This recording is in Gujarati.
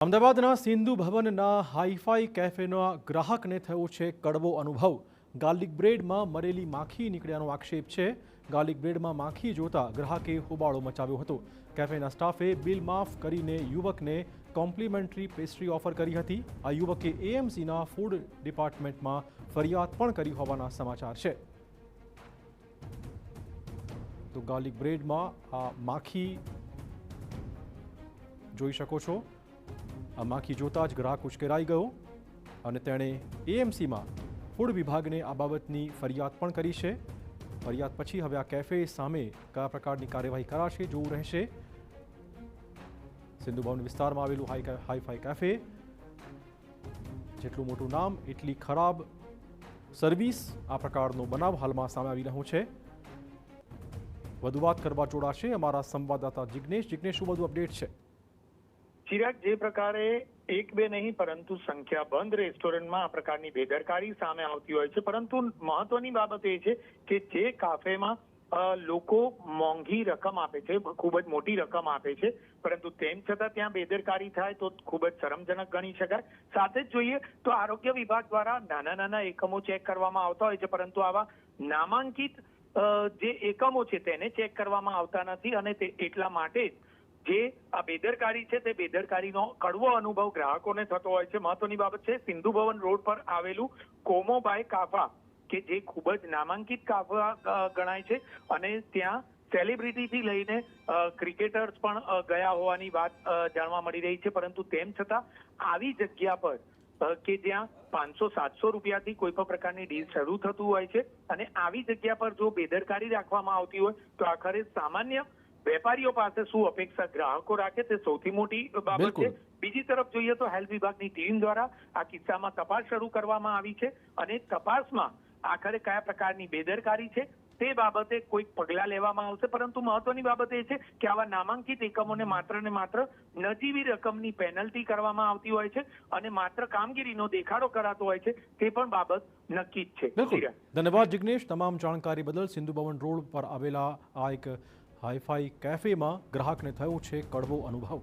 અમદાવાદના સિંધુ ભવનના હાઈફાઈ કેફેના ગ્રાહકને થયો છે કડવો અનુભવ। ગાર્લિક બ્રેડમાં મરેલી માખી નીકળ્યાનો આક્ષેપ છે। ગાર્લિક બ્રેડમાં માખી જોતા ગ્રાહકે હોબાળો મચાવ્યો હતો। કેફેના સ્ટાફે બિલ માફ કરીને યુવકને કોમ્પ્લિમેન્ટરી પેસ્ટ્રી ઓફર કરી હતી। આ યુવકે એએમસીના ફૂડ ડિપાર્ટમેન્ટમાં ફરિયાદ પણ કરી હોવાના સમાચાર છે। તો ગાર્લિક બ્રેડમાં આ માખી જોઈ શકો છો। આ માખી જોતા જ ગ્રાહક ઉશ્કેરાઈ ગયો અને તેણે એએમસીમાં ફૂડ વિભાગને આ બાબતની ફરિયાદ પણ કરી છે। ફરિયાદ પછી હવે આ કેફે સામે કયા પ્રકારની કાર્યવાહી કરાશે જોવું રહેશે। સિંધુ ભવન વિસ્તારમાં આવેલું હાઈફાઈ કેફે, જેટલું મોટું નામ એટલી ખરાબ સર્વિસ, આ પ્રકારનો બનાવ હાલમાં સામે આવી રહ્યો છે। વધુ વાત કરવા જોડાશે અમારા સંવાદદાતા જિગ્નેશ। જિગ્નેશ, શું વધુ અપડેટ છે? ચિરાગ, જે પ્રકારે એક બે નહીં પરંતુ સંખ્યાબંધ રેસ્ટોરન્ટમાં આ પ્રકારની બેદરકારી સામે આવતી હોય છે, પરંતુ મહત્વની બાબત એ છે કે જે કાફેમાં લોકો મોંઘી રકમ આપે છે, ખૂબ જ મોટી રકમ આપે છે, પરંતુ તેમ છતાં ત્યાં બેદરકારી થાય તો ખૂબ જ શરમજનક ગણી શકાય। સાથે જ જોઈએ તો આરોગ્ય વિભાગ દ્વારા નાના નાના એકમો ચેક કરવામાં આવતા હોય છે, પરંતુ આવા નામાંકિત જે એકમો છે તેને ચેક કરવામાં આવતા નથી અને તે એટલા માટે જે આ બેદરકારી છે તે બેદરકારીનો કડવો અનુભવ ગ્રાહકોને થતો હોય છે। મહત્વની બાબત છે, સિંધુ ભવન રોડ પર આવેલું કોમોબાઈ કાફા કે જે ખૂબ જ નામાંકિત કાફા ગણાય છે અને ત્યાં સેલિબ્રિટીથી લઈને ક્રિકેટર્સ પણ ગયા હોવાની વાત જાણવા મળી રહી છે, પરંતુ તેમ છતાં આવી જગ્યા પર કે જ્યાં 500-700 રૂપિયાથી કોઈ પણ પ્રકારની ડીલ શરૂ થતું હોય છે અને આવી જગ્યા પર જો બેદરકારી રાખવામાં આવતી હોય તો આખરે સામાન્ય વેપારીઓ પાસે શું અપેક્ષા ગ્રાહકો રાખે તે સૌથી મોટી બાબત છે। બીજી તરફ જોઈએ તો હેલ્થ વિભાગની ટીમ દ્વારા આ કિસ્સામાં તપાસ શરૂ કરવામાં આવી છે અને તપાસમાં આખરે કયા પ્રકારની બેદરકારી છે તે બાબતે કોઈક પગલાં લેવામાં આવશે, પરંતુ મહત્વની બાબત એ છે કે આવા નામાંકિત એકમોને માત્ર ને માત્ર નજીવી રકમની પેનલ્ટી કરવામાં આવતી હોય છે અને માત્ર કામગીરીનો દેખાડો કરાતો હોય છે, તે પણ બાબત નક્કી જ છે। ધન્યવાદ જિગ્નેશ, તમામ જાણકારી બદલ। સિંધુ ભવન રોડ પર આવેલા આ એક હાઈફાઈ કેફેમાં ગ્રાહકને થયો છે કડવો અનુભવ।